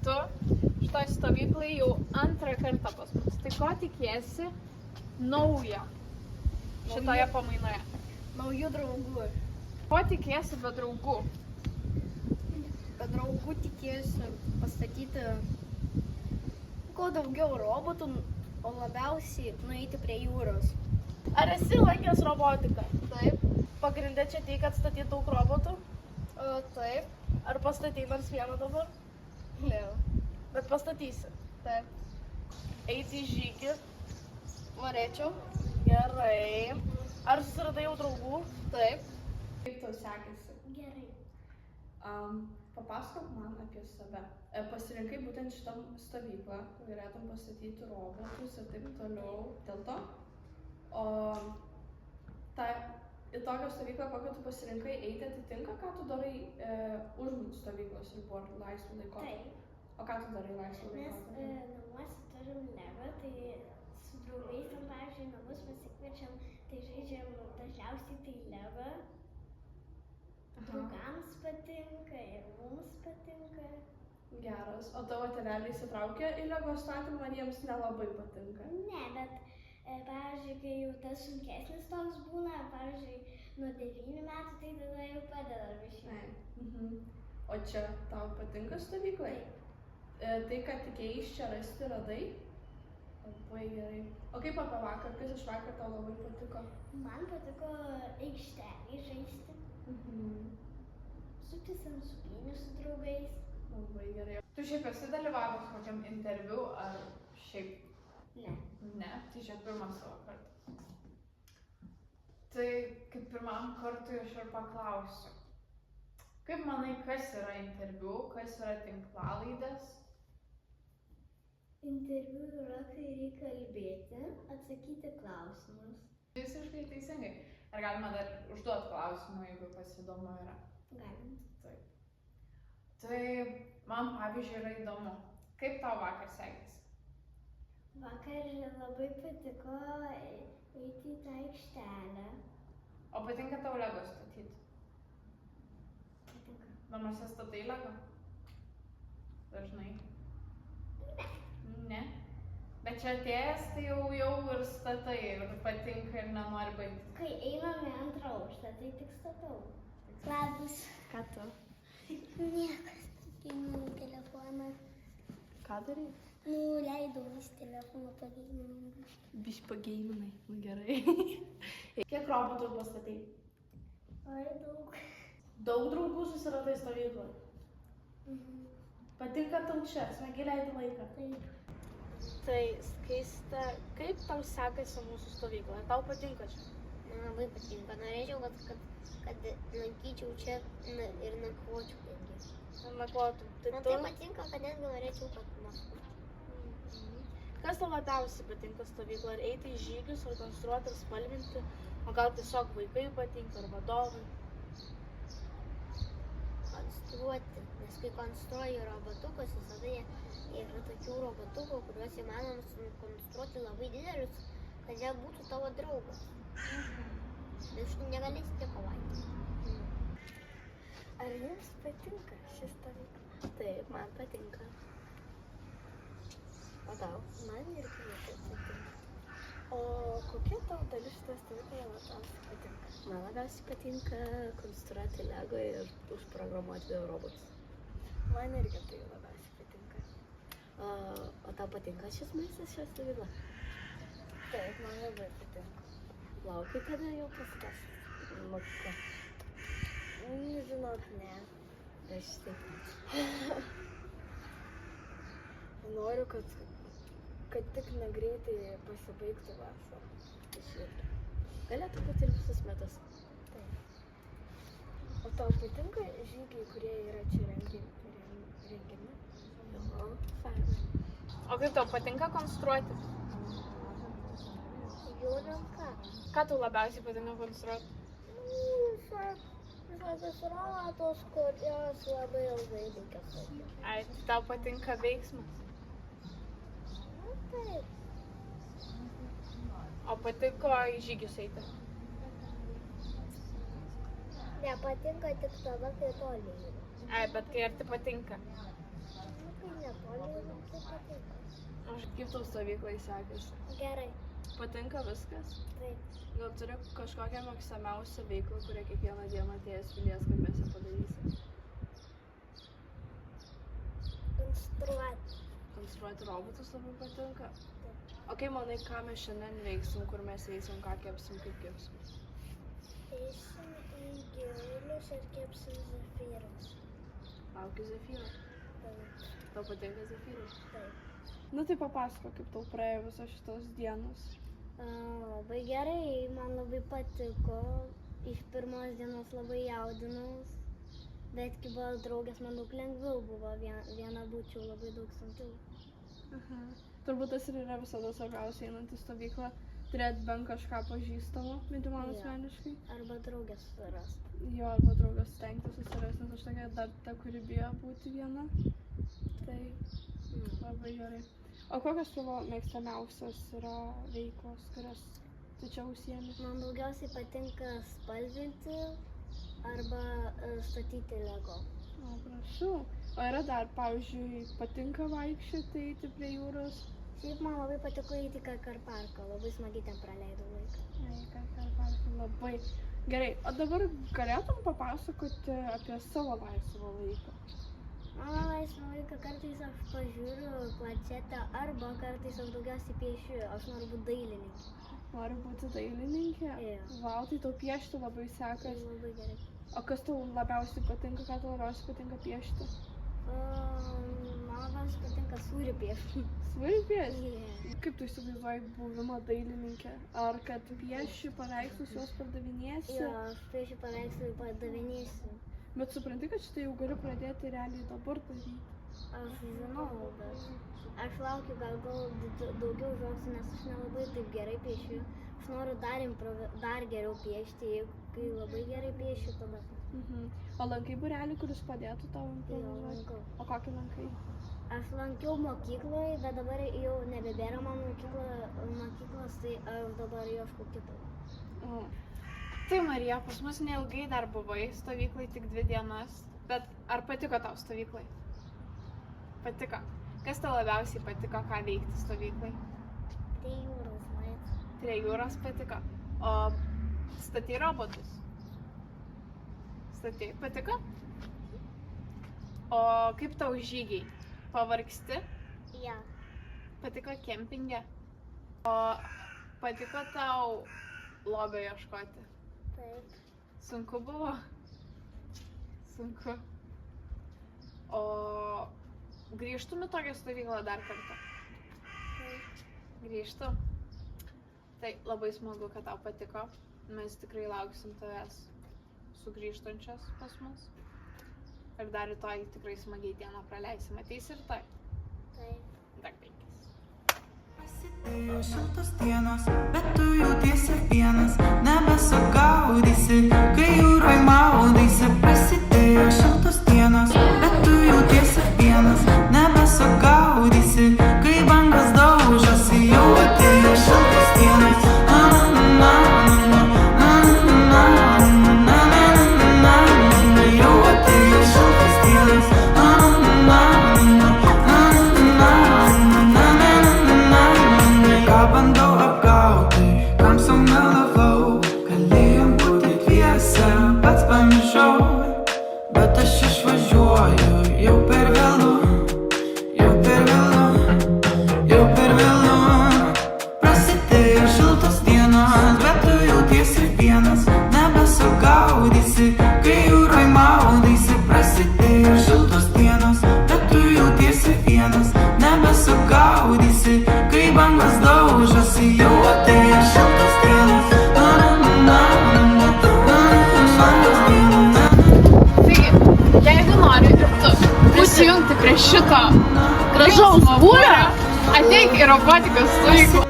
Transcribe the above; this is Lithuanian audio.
tu šitoj stovyklai jau antrą kartą pas mus. Tai ko tikiesi naujo šitoje pamainoje? Naujų draugų. Ko tikiesi be draugų? Be draugų tikiesi pastatyti kuo daugiau robotų, o labiausiai nueiti prie jūros. Ar esi lankęs robotiką? Taip. Pagrindė čia tai, kad statyt daug robotų? Taip. Ar pastatyti nors vieną dabar? Ne. Bet pastatysi. Taip. Eiti į žygį. Norėčiau. Gerai. Ar susiradai jau draugų? Taip. Kaip tau sekėsi? Gerai. Papasakok man apie save. Pasirinkai būtent šitą stovyklą, galėtum pastatyti robotus ir taip toliau dėl to. O į tokią stovyklą, kokią tu pasirinkai eiti, atitinka, ką tu darai už stovyklos ribų ar laisvų laikotarpį? Taip. O ką tu darai laisvų Mes laikotarpį? namuose turim Lego, tai su draugais, ten, pavyzdžiui, namus pasikviečiam, tai žaidžiam dažniausiai tai Lego. Draugams patinka ir mums patinka. Geras. O tavo tėveliai įsitraukia į Lego statymą, ar jiems nelabai patinka? Ne, bet, pavyzdžiui, kai jau tas sunkesnis toks būna, pavyzdžiui, nuo 9 metų, tai tada jau padeda biškį. O čia tau patinka stovyklai? Tai, ką tikėjai čia rasti, radai? Labai gerai. O kaip apie vakar? Kas iš vakar tau labai patiko? Man patiko aikštelėj žaisti, suktis ant supynių su draugais. Labai gerai. Tu šiaip esi dalyvavęs kokiam interviu ar šiaip? Ne. Ne, tai čia pirmas savo kartas. Tai kaip pirmam kartui aš ir paklausiu. Kaip manai, kas yra interviu, kas yra tinklalaidės? Interviu yra, kai reikia kalbėti, atsakyti klausimus. Visiškai teisingai. Ar galima dar užduoti klausimą, jeigu pasidomu yra? Galim. Taip. Tai man pavyzdžiui yra įdomu, kaip tau vakar sekėsi? Vakar labai patiko eiti į tą aikštelę. O patinka tau Lego statyti? Patinka. Namuose statai Lego? Dažnai? Ne. Bet čia atėjęs, tai jau ir statai ir patinka ir nenori baigti. Kai einame į antrą aukštą, tai tik statau. Labas. Ką tu? Niekas. Gėmiau telefoną. Ką darai? Nuleidau vis telefoną pagėminau. Biš pageiminai. Nu gerai. Kiek robotų pastatai? Oi, daug. Daug draugų susiradai stovykloje. Patinka tau čia, smagiai leidi laiką. Taip. Tai Skaiste, kaip tau sekasi mūsų stovykloje? Tau patinka čia? Man labai patinka. Norėčiau, kad lankyčiau čia ir nakvočiau netgi. Nakvotum. Man tai patinka, kad netgi norėčiau, kad nakvočiau. Kas tau labiausiai patinka stovykloje? Ar eiti į žygius, ar konstruoti, ar spalvinti? O gal tiesiog vaikai patinka, ar vadovai? Konstruoti. Nes kai konstruoji robotukus, visada yra tokių robotukų, kuriuos įmanoma sukonstruoti labai didelius, kad jie būtų tavo draugas. Nes tu negalėsite kovoti. Ar jums patinka šis stovykla? Taip, man patinka. O tau? Man irgi patinka. O kokia tau dalis šitoje stovykloje labiausiai patinka? Man labiausiai patinka konstruoti Lego ir užprogramuoti video robotus. Man irgi tai labiausiai patinka. O tau patinka šis maistas, šią stovyklą? Taip, man labai patinka. Laukiu, kada jau prasidės mokykla. Žinok, ne. Aš taip. Noriu, kad tik negreitai pasibaigtų vasarą. Galėtų būti ir visus metus. O tau patinka žygiai, kurie yra čia rengiami? Faina. O kaip tau patinka konstruoti? Žiūrim ką. Ką tau labiausiai patinka konstruoti? Visokius robotus, kurios labai ilgai reikia statyti. Ai, tau patinka veiksmas? Taip. O patiko į žygius eiti? Nepatinka tik tada, kai toliai. Ai, bet kai arti patinka? Kai nepatinka. Kaip tau stovyklai sekasi? Gerai. Patinka viskas? Taip. Gal turi kažkokią mėgstamiausią veiklą, kurią kiekvieną dieną atėjęs vilies, kad mes ją padarysim? Konstruoti. Konstruoti robotus labai patinka. O kaip manai, ką mes šiandien veiksim, kur mes eisim, ką kepsim, kaip kepsim? Eisim į gyvulius ir kepsim zefyrus. Laukiu zefyrų. Taip. Tau patinka zefyrai? Taip. Nu tai papasako, kaip tau praėjo visos šitos dienos. Labai gerai, man labai patiko. Iš pirmos dienos labai jaudinaus. Bet kai buvo draugės, man daug lengviau buvo. Viena būčiau labai daug sunkiau. Turbūt tas ir yra visada svarbiausia einant į stovyklą. Turėti bent kažką pažįstamo, bent jau man Jo. asmeniškai. Arba draugės surasti. Jo, arba draugas stengtis susirasti, nes aš tokia dar ta, kuri bijo būti viena. Tai labai gerai. O kokios tavo mėgstamiausios yra veiklos, kurias tu čia užsiemi? Man daugiausiai patinka spalvinti arba statyti Lego. O, prašau. O yra dar, pavyzdžiui, patinka vaikščioti, eiti prie jūros? Šiaip man labai patiko eiti į Kakar parką, labai smagiai ten praleidau laiką. Labai gerai. O dabar galėtum papasakoti apie savo laisvą laiką? Mano laisvą laiką kartais aš pažiūriu planšetę arba kartais aš daugiausiai piešiu, aš noriu būti dailininkė. Noriu būti dailininkė? Jo. Vau, tai tau piešti labai sekasi. Labai gerai. O kas tau labiausiai patinka, ką tau labiausiai patinka piešti? Man labiausiai patinka sūrį piešti. Sūrį piešti? Kaip tu įsivaizduoji buvimą dailininkė? Ar kad pieši paveikslus, juos pardavinėsi? Jo, aš piešiu paveikslą ir padavinėsiu. Bet supranti, kad šitai jau gali pradėti realiai dabar daryti? Aš žinau, bet aš laukiu, gal daugiau žodžių, nes aš nelabai taip gerai piešiu. Aš noriu dar geriau piešti, kai labai gerai piešiu tada. O lankai būrelį, kuris padėtų tau Jo, improvizuoti? lankau. O kokį lankai? Aš lankiau mokykloje, bet dabar jau nebebėra man mokyklos, tai aš dabar ieškau kito. O, Tai Marija, pas mus neilgai dar buvai, stovyklai tik 2 dienas, bet ar patiko tau stovyklai? Patiko. Kas tau labiausiai patiko, ką veikti stovyklai? Tai jūros nuėti. Prie jūros patiko. O statei robotus? Statei, patiko? O kaip tau žygiai? Pavargsti? Ja. Patiko kempinge? O patiko tau lobio ieškoti? Taip. Sunku buvo? Sunku. O grįžtum į tokią stovyklą dar kartą? Taip. Grįžtum? Tai labai smagu, kad tau patiko. Mes tikrai lauksim tavęs sugrįžtančios pas mus. Ir dar rytoj tikrai smagiai dieną praleisim. Ateis ir rytoj? Taip. Dar 5. Prasidėjo šiltos dienos, bet tu jautiesi vienas, nebesugaudysi, kai jūroj maudaisi. Prasidėjo šiltos dienos, bet tu jautiesi vienas, nebesugaudysi, kai bangos daužosi. Jau atėjo šiltos dienos. Jau atėjo šiltos dienos. Ką bandau apgauti, kam sau melavau, galėjom būti dviese, pats pamiršau, bet aš išvažiuoju, jau per vėlu, jau per vėlu, jau per vėlu. Prasidėjo šiltos dienos, bet tu jautiesi vienas, nebesugaudysi, kai jūroj maudaisi. Prasidėjo šiltos dienos, bet tu jautiesi vienas, nebesugaudysi, kai bangos daužosi. Jau atėjo šiltos dienos. Taigi, jeigu nori ir tu prisijungti prie šito Gražaus būrio, ateik į robotikos stovyklą.